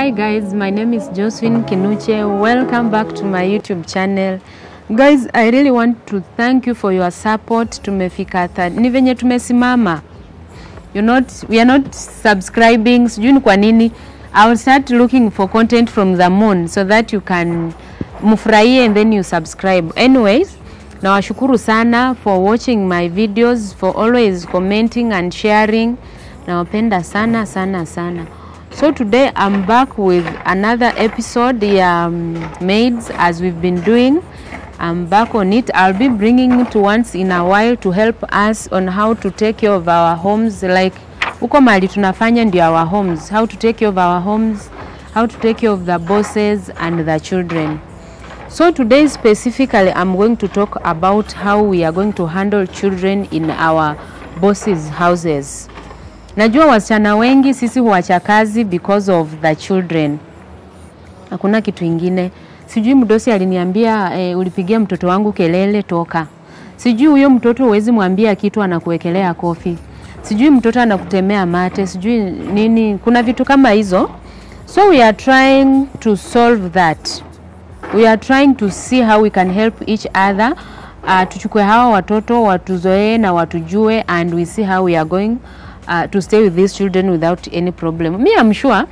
Hi guys, my name is Josephine Kinuche. Welcome back to my YouTube channel. Guys, I really want to thank you for your support. Tumefika ni venye tumesimama. We are not subscribing. Sijui ni kwa nini. I will start looking for content from the moon so that you can mufurahie and then you subscribe. Anyways, nawashukuru sana for watching my videos, for always commenting and sharing. Nawapenda sana sana sana. So today I'm back with another episode, maids, as we've been doing. I'm back on it. I'll be bringing it once in a while to help us on how to take care of our homes, like uko mali tunafanya ndio our homes, how to take care of our homes, how to take care of the bosses and the children. So today specifically I'm going to talk about how we are going to handle children in our bosses' houses. Najua wasichana wengi sisi huacha kazi because of the children. Hakuna kitu ingine. Sijui mdosi aliniambia ulipigia mtoto wangu kelele toka. Sijui huyo mtoto huwezi mwambia kitu anakuwekelea kofi. Sijui mtoto anakutemea mate, sijui nini. Kuna vitu kama hizo. So we are trying to solve that. We are trying to see how we can help each other. Tuchukue hawa watoto watuzoee na watujue, and we see how we are going to stay with these children without any problem. Me, I'm sure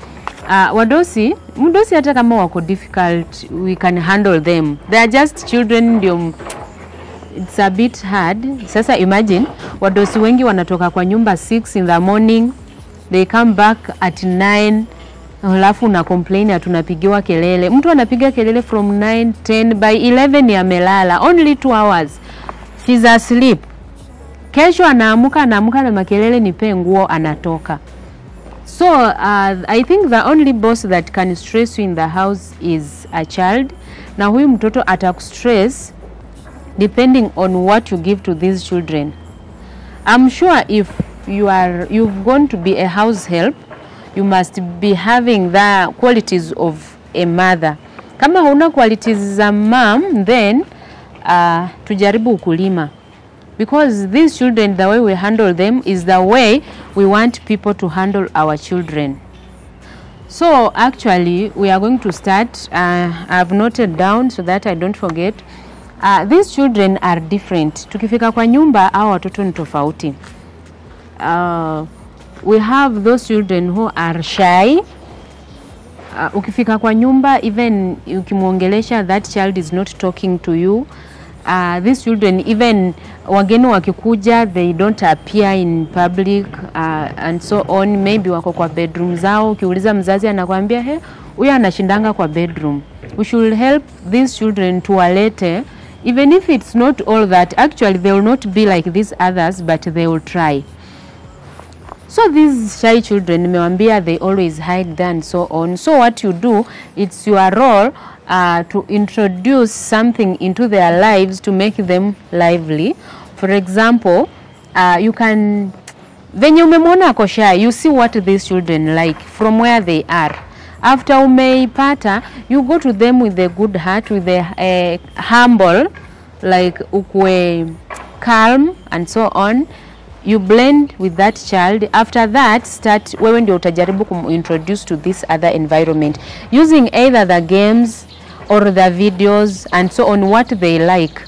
mdosi hata kama wako difficult, we can handle them. They are just children. It's a bit hard. Sasa imagine wadosi wengi wanatoka kwa nyumba 6 in the morning, they come back at 9, halafu na complain atunapigiwa kelele. Mtu anapiga kelele from 9, 10, by 11 yamelala, only 2 hours she's asleep. Kesho anaamuka na makelele nipe nguo anatoka. So I think the only boss that can stress you in the house is a child. Na huyu mtoto atakustress depending on what you give to these children. I'm sure if you've gone to be a house help, you must be having the qualities of a mother. Kama huna qualities za mom, then tujaribu ukulima. Because these children, the way we handle them is the way we want people to handle our children. So actually, we are going to start. I've noted down so that I don't forget. These children are different. Tukifika kwa nyumba, hao watoto ni tofauti. We have those children who are shy. Ukifika kwa nyumba, even ukimuongelesha, that child is not talking to you. These children, even wageni wakikuja, they don't appear in public and so on. Maybe wako kwa bedroom zao, ukiuliza mzazi anakuambia huyu anashindanga kwa bedroom. We should help these children to walete, even if it's not all that. Actually, they will not be like these others, but they will try. So these shy children, nimewambia, they always hide there and so on. So what you do, it's your role to introduce something into their lives to make them lively. For example, you can, venye umemwona ako shy, you see what these children like from where they are. After umeipata, you go to them with a good heart, with a humble, like ukwe calm and so on. You blend with that child. After that, start wewe ndio utajaribu kumintroduce to this other environment using either the games or the videos and so on, what they like.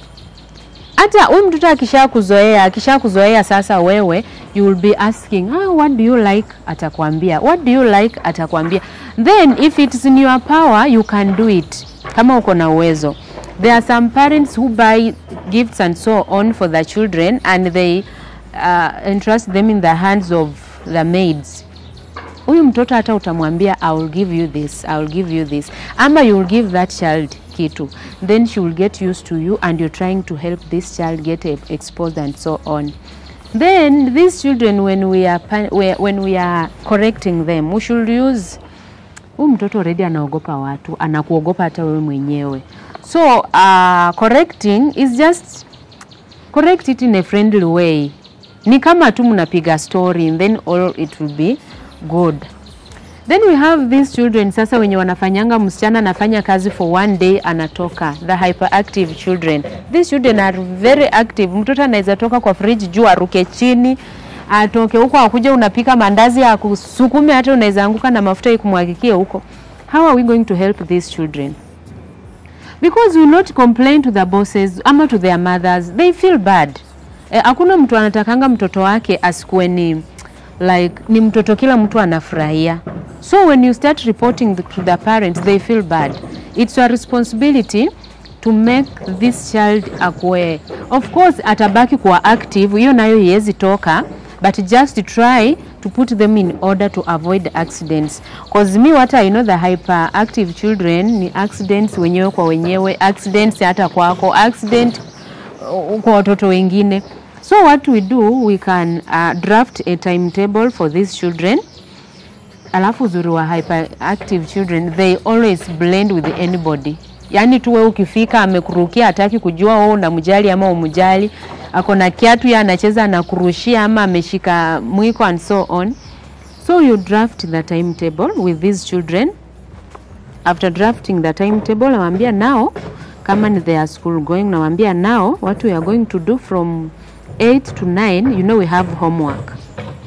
Hata huyu mtoto akishakuzoea sasa wewe, you will be asking, what do you like? Atakwambia. What do you like? Atakwambia. Then if it's in your power, you can do it. Kama uko na uwezo. There are some parents who buy gifts and so on for the children, and they entrust them in the hands of the maids. Huyu mtoto hata utamwambia, I will give you this, I will give you this. Ama you will give that child kitu. Then she will get used to you, and you're trying to help this child get exposed and so on. Then these children, when we are correcting them, we should use, huyu mtoto already anaogopa watu, anakuogopa hata wewe mwenyewe. So correcting is just correct it in a friendly way. Ni kama tu mnapiga story, and then all it will be good. Then we have these children sasa wenye wanafanyanga msichana anafanya kazi for one day anatoka, the hyperactive children. These children are very active. Mtoto anaweza toka kwa fridge juu aruke chini, atoke huko akuje unapika mandazi ya kusukume, hata unaweza anguka na mafuta ikumwagikie huko. how are we going to help these children? Because we will not complain to the bosses ama to their mothers. They feel bad. Hakuna mtu anatakanga mtoto wake asikuwe ni like ni mtoto kila mtu anafurahia. So when you start reporting to the parents, they feel bad. It's your responsibility to make this child akue. Of course atabaki kuwa active, hiyo nayo yezi toka, but just try to put them in order to avoid accidents. Cause me what I know, the hyperactive children ni accidents wenyewe kwa wenyewe, accidents hata kwako, accident kwa watoto wengine. So what we do, we can draft a timetable for these children. Alafu uzuri wa hyperactive children, they always blend with anybody. Yani tuwe ukifika amekurukia hataki kujua wewe unamjali ama umjali, akona kiatu ya anacheza anakurushia ama ameshika mwiko and so on. So you draft the timetable with these children. After drafting the timetable, nawaambia now kama ni their school going, nawaambia now what we are going to do from 8 to 9, you know we have homework.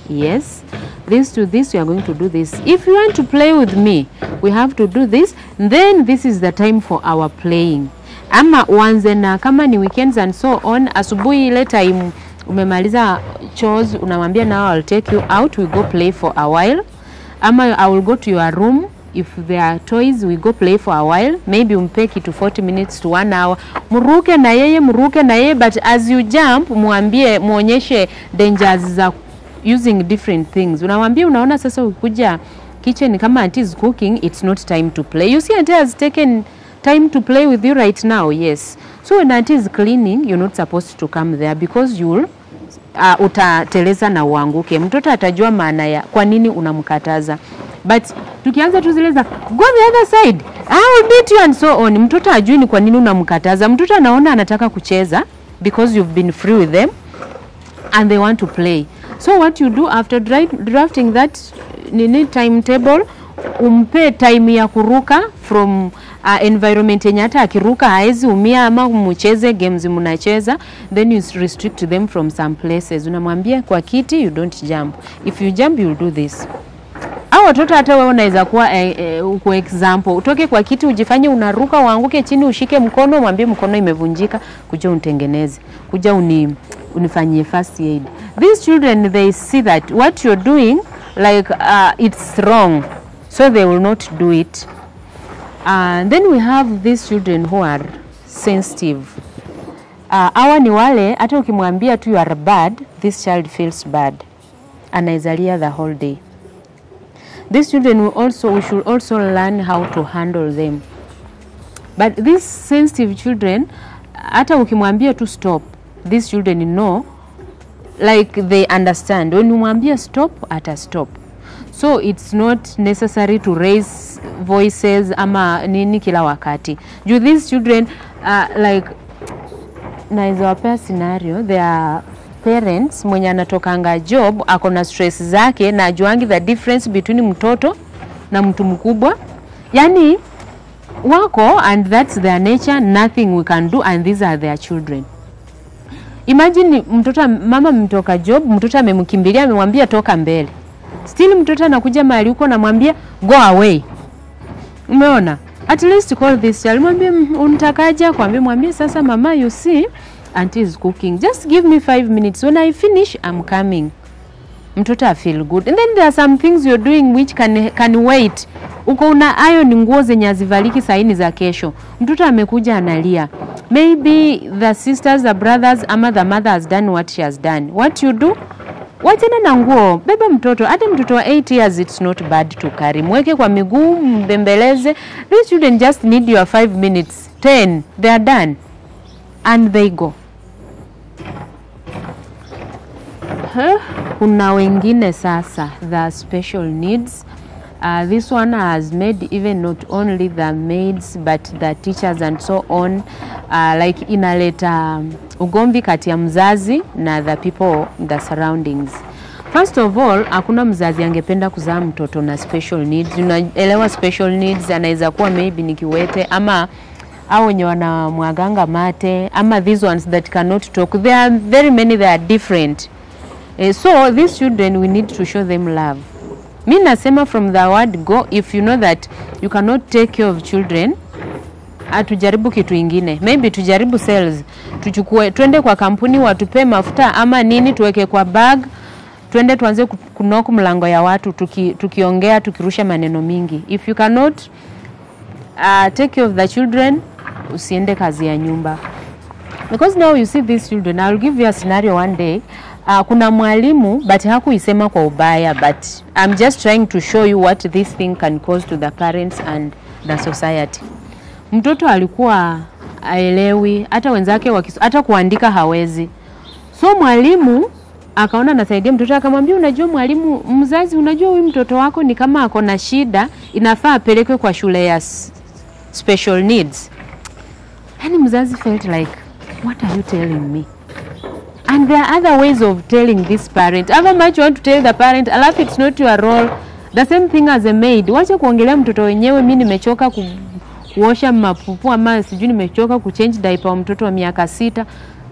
Yes, this to this we are going to do this. If you want to play with me, we have to do this. Then this is the time for our playing. Ama uanze na kama ni weekends and so on, asubuhi ile time umemaliza chores, unamwambia now I'll take you out, we go play for a while. Ama I will go to your room. If there are toys, we go play for a while. Maybe umpe kitu 40 minutes to 1 hour. Muruke na yeye, but as you jump, muonyeshe dangers za using different things. Unamwambia unaona sasa ukuja kitchen kama auntie is cooking, it's not time to play. You see auntie has taken time to play with you right now. Yes. So when auntie is cleaning, you're not supposed to come there because you'll utateleza na uanguke. Mtoto atajua maana ya kwa nini unamkataza. But tukianza tu zile za go the other side, I will beat you and so on, mtoto ajui ni kwa nini unamkataza. Mtoto anaona anataka kucheza because you've been free with them and they want to play. So what you do after drafting that timetable, umpe time ya kuruka from environment yenye hata akiruka haezi umia ama mcheze games mnacheza, then you restrict them from some places. Unamwambia kwa kiti you don't jump. If you jump you'll do this. Au watoto hata wewe unaweza kuwa kwa example, utoke kwa kiti ujifanye unaruka uanguke chini ushike mkono, mwambie mkono imevunjika, kuja unitengeneze, kuja unifanyie first aid. These children, they see that what you're doing like it's wrong, so they will not do it. Then we have these children who are sensitive. Hawa ni wale hata ukimwambia tu you are bad, this child feels bad, anaizalia the whole day. These children we should also learn how to handle them. But these sensitive children, hata ukimwambia to stop, these children know, like they understand. When you mwambia stop, ata stop. So it's not necessary to raise voices ama nini kila wakati. Do these children like naiza wapea scenario, their parents mwenye anatokanga job akona stress zake na ajuangi the difference between mtoto na mtu mkubwa. Yani wako and that's their nature, nothing we can do, and these are their children. Imagine mtoto mama mtoka job, mtoto amemkimbilia amemwambia toka mbele. Still mtoto anakuja mahali uko na mwambia go away. Umeona? At least call this child, mwambie unatakaje, mwambie sasa mama you see auntie is cooking, just give me 5 minutes, when I finish I'm coming. Mtoto feel good. And then there are some things you're doing which can wait. Uko una ayo ni nguo zenye hazivaliki saini za kesho, mtoto amekuja analia, maybe the sisters, the brothers ama the mother has done what she has done. What you do, wachana na nguo, beba mtoto. Hata mtoto wa 8 years it's not bad to carry, mweke kwa miguu, mbembeleze. These children just need your 5 minutes, 10, they are done and they go. Kuna wengine sasa, the special needs. This one has made even not only the maids but the teachers and so on, like inaleta ugomvi kati ya mzazi na the people, the surroundings. First of all, hakuna mzazi angependa kuzaa mtoto na special needs. Unaelewa special needs anaweza kuwa maybe ni kiwete ama au wenye wanamwaganga mate ama these ones that cannot talk. There are very many, they are different. So these children, we need to show them love. Mi nasema from the word go, if you know that you cannot take care of children, atujaribu kitu ingine. Maybe tujaribu sales. Tuchukue, twende kwa kampuni watupe mafuta ama nini, tuweke kwa bag, twende tuanze kunoku mlango ya watu, tukiongea, tukirusha maneno mingi. If you cannot take care of the children, usiende kazi ya nyumba. Because now you see these children, I'll give you a scenario one day. Kuna mwalimu, but hakuisema kwa ubaya, but I'm just trying to show you what this thing can cause to the parents and the society. Mtoto alikuwa aelewi, hata wenzake hata kuandika hawezi. So mwalimu akaona anasaidia mtoto, akamwambia, unajua mwalimu, mzazi, unajua huyu mtoto wako ni kama ako na shida, inafaa apelekwe kwa shule ya special needs. And mzazi felt like, what are you telling me? And there are other ways of telling this parent. How much you want to tell the parent, alafu it's not your role. The same thing as a maid. Wacha kuongelea mtoto wenyewe, mimi nimechoka kuosha mapupu ama sijui nimechoka kuchange diaper wa mtoto wa miaka 6.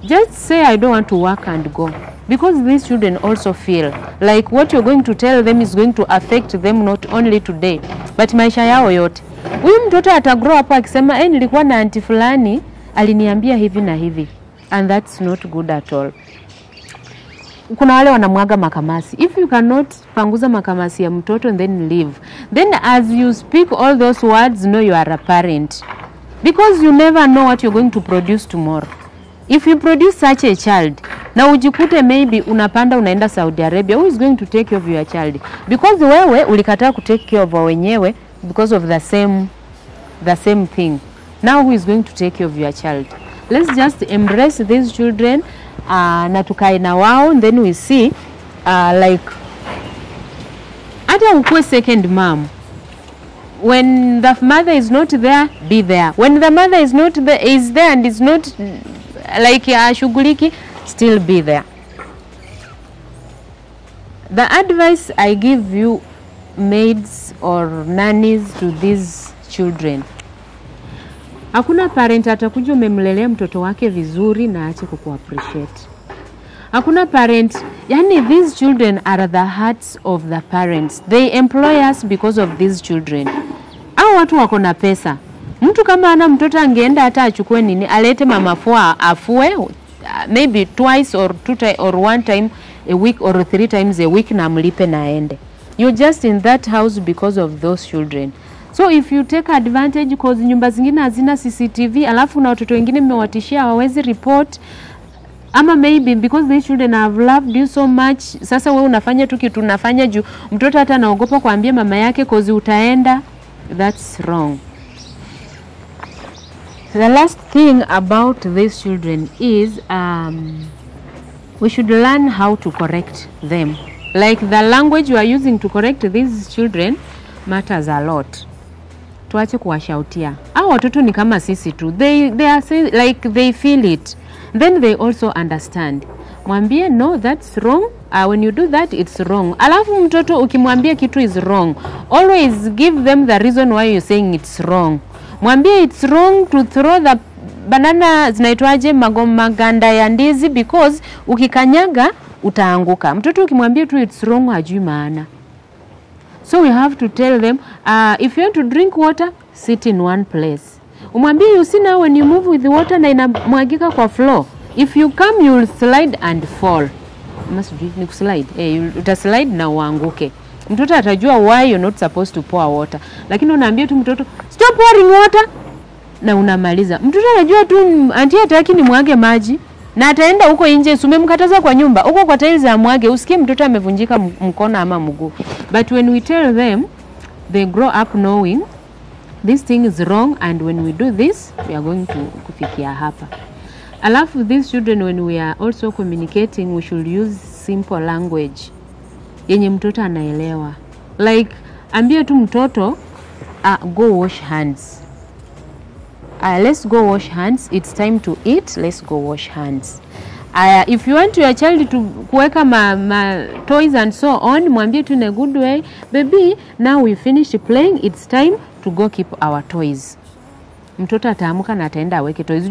Just say I don't want to work and go. Because these children also feel like what you're going to tell them is going to affect them not only today, but maisha yao yote. Huyu mtoto atagrow up akisema, nilikuwa na auntie fulani aliniambia hivi na hivi. And that's not good at all. Kuna wale wanamwaga makamasi. If you cannot panguza makamasi ya mtoto and then leave, then as you speak all those words, know you are a parent. Because you never know what you're going to produce tomorrow. If you produce such a child, na ujikute maybe unapanda unaenda Saudi Arabia, who is going to take care of your child? Because wewe ulikataa ku take care of wenyewe because of the same thing. Now who is going to take care of your child? Let's just embrace these children, na tukae na wao, and then we see like hata ukue second mom. When the mother is not there, be there. When the mother is there and is not like shughuliki, still be there. The advice I give you, maids or nannies, to these children, hakuna parent atakuja umemlelea mtoto wake vizuri na aache kukuappreciate. Hakuna parent, yani these children are the hearts of the parents. They employ us because of these children. Hao watu wako na pesa. Mtu kama ana mtoto angeenda hata achukue nini, alete mama fua afue, maybe twice or one time a week or 3 times a week, na mlipe na aende. You're just in that house because of those children. So if you take advantage, because nyumba zingine hazina CCTV, alafu na watoto wengine mmewatishia hawawezi report, ama maybe because these children have loved you so much, sasa wewe unafanya tu kitu unafanya juu mtoto hata anaogopa kuambia mama yake cause utaenda, that's wrong. The last thing about these children is we should learn how to correct them. Like the language you are using to correct these children matters a lot. Tuache kuwashautia. Hao watoto ni kama sisi tu. They are like they feel it. Then they also understand. Mwambie, no, that's wrong. When you do that, it's wrong. Alafu mtoto ukimwambia kitu is wrong, always give them the reason why you're saying it's wrong. Mwambie it's wrong to throw the banana, zinaitwaje, maganda ya ndizi, because ukikanyaga utaanguka. Mtoto ukimwambia tu it's wrong, hajui maana. So we have to tell them, if you want to drink water, sit in one place. Umwambie, you see now when you move with the water na inamwagika kwa floor, if you come you will slide and fall. Must ni kuslide. Utaslide na uanguke. Mtoto atajua why you're not supposed to pour water. Lakini unaambia tu mtoto, stop pouring water, na unamaliza. Mtoto anajua tu auntie hataki ni mwage maji, na ataenda huko nje, umemkataza kwa nyumba, huko kwa tiles ya mwage, usikie mtoto amevunjika mkono ama mguu. But when we tell them, they grow up knowing this thing is wrong, and when we do this, we are going to kufikia hapa. Alafu these children, when we are also communicating, we should use simple language yenye mtoto anaelewa. Like, ambia tu mtoto, go wash hands. Let's go wash hands. It's time to eat. Let's go wash hands. If you want your child to kuweka ma toys and so on, mwambie tu in a good way, baby, now we finished playing. It's time to go keep our toys. Mtoto ataamuka na ataenda aweke toys.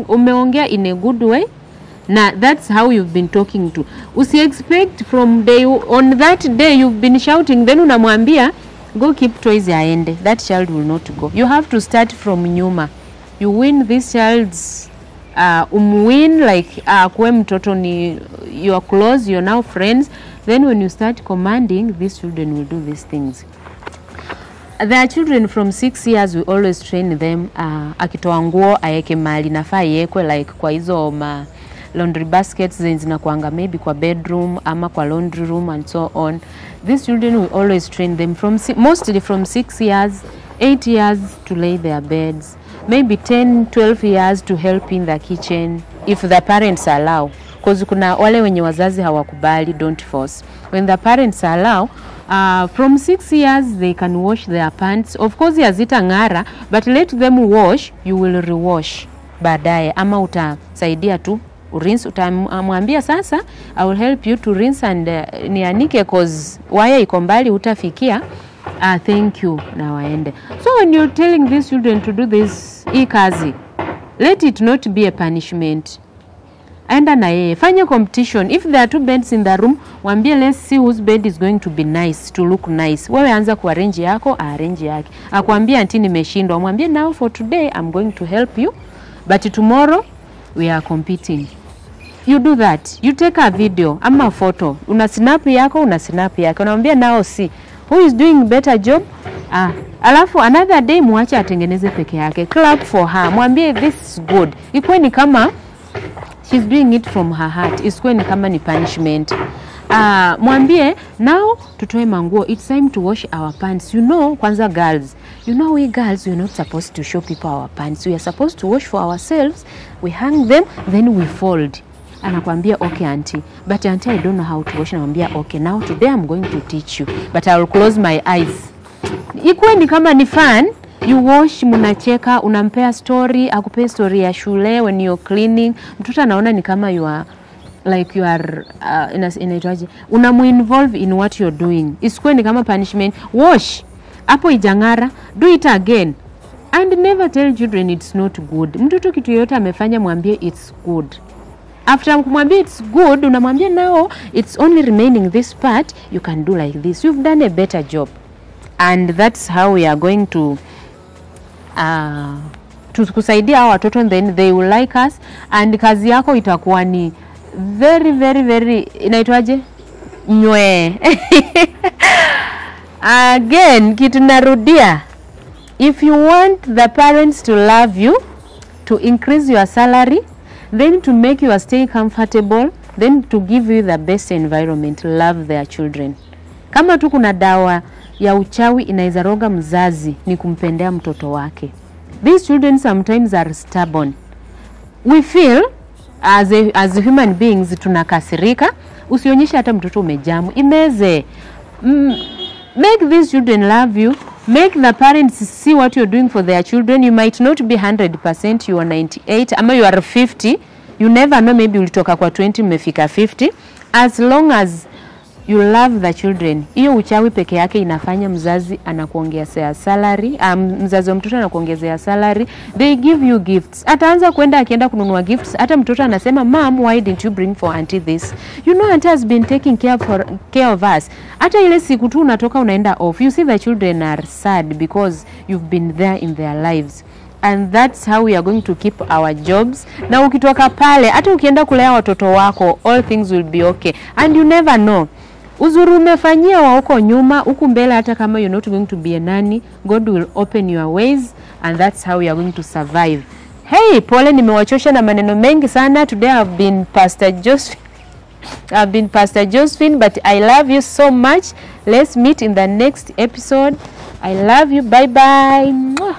Umeongea in a good way, na that's how you've been talking to. Usi expect from day on that day you've been shouting, then unamwambia go keep toys aende. That child will not go. You have to start from nyuma. You win this child's win like kwe mtoto ni you're close, you're now friends. Then when you start commanding, these children will do these things. There are children from 6 years, we always train them. Akitoa nguo aeke mali nafaa yekwe like kwa hizo laundry baskets zinakuanga maybe kwa bedroom ama kwa laundry room and so on. These children we always train them from mostly from 6 years, 8 years to lay their beds, maybe 10, 12 years to help in the kitchen if the parents allow. Because kuna wale wenye wazazi hawakubali, don't force. When the parents allow, from 6 years they can wash their pants. Of course yazita ngara, but let them wash, you will rewash baadaye ama utasaidia tu rinse. Utamwambia sasa I will help you to rinse and nianike cause waya iko mbali utafikia. Thank you na waende. So when you're telling these children to do this kazi, let it not be a punishment. Aenda na yeye, fanya competition. If there are 2 beds in the room, wambie let's see whose bed is going to be nice, to look nice. Wewe anza kuarrange yako, arrange yake. Akwambia anti nimeshindwa, mwambie now for today I'm going to help you, but tomorrow we are competing. You do that. You take a video ama photo. Una snap yako, unamwambia now see who is doing better job. Alafu another day muache atengeneze peke yake. Clap for her. Mwambie this is good. Ikuwe ni kama she's doing it from her heart. Isikuwe ni kama ni punishment. Mwambie now tutoe manguo. It's time to wash our pants. You know, kwanza girls. You know we girls, we're not supposed to show people our pants. We are supposed to wash for ourselves. We hang them, then we fold. Anakuambia okay auntie, but auntie I don't know how to wash. Namwambia okay, now today I'm going to teach you, but I will close my eyes. Ikuwe ni kama ni fun. You wash, munacheka, unampea story, akupea story ya shule when you're cleaning. Mtoto anaona ni kama you are like you are inaitwaje, unamuinvolve in what you're doing. Isikuwe ni kama punishment. Wash, hapo ijangara, do it again. And never tell children it's not good. Mtoto kitu yote amefanya mwambie it's good. After kumwambia it's good, unamwambia now it's only remaining this part, you can do like this. You've done a better job. And that's how we are going to kusaidia hawa watoto, and then they will like us, and kazi yako itakuwa ni very very very inaitwaje nywe. Again kitu narudia, if you want the parents to love you, to increase your salary, then to make you stay comfortable, then to give you the best environment, love their children. Kama tu kuna dawa ya uchawi inaweza roga mzazi ni kumpendea mtoto wake. These children sometimes are stubborn. We feel as human beings tunakasirika, usionyeshe hata mtoto umejamu, imeze. Make these children love you. Make the parents see what you're doing for their children. You might not be 100%, you are 98, ama you are 50. You never know, maybe ulitoka kwa 20 umefika 50. As long as you love the children. Hiyo uchawi peke yake inafanya mzazi anakuongezea salary, mzazi wa mtoto anakuongezea salary. They give you gifts. Ataanza kwenda akienda kununua gifts. Hata mtoto anasema, "Mom, why didn't you bring for auntie this? You know auntie has been taking care of us." Hata ile siku tu unatoka unaenda off. You see the children are sad because you've been there in their lives. And that's how we are going to keep our jobs. Na ukitoka pale, hata ukienda kulea watoto wako, all things will be okay. And you never know. Uzuri umefanyia wa huko nyuma, huku mbele hata kama you're not going to be a nanny, God will open your ways, and that's how we are going to survive. Hey, pole nimewachosha na maneno mengi sana. Today I've been Pastor Josephine, but I love you so much. Let's meet in the next episode. I love you. Bye bye. Mwah.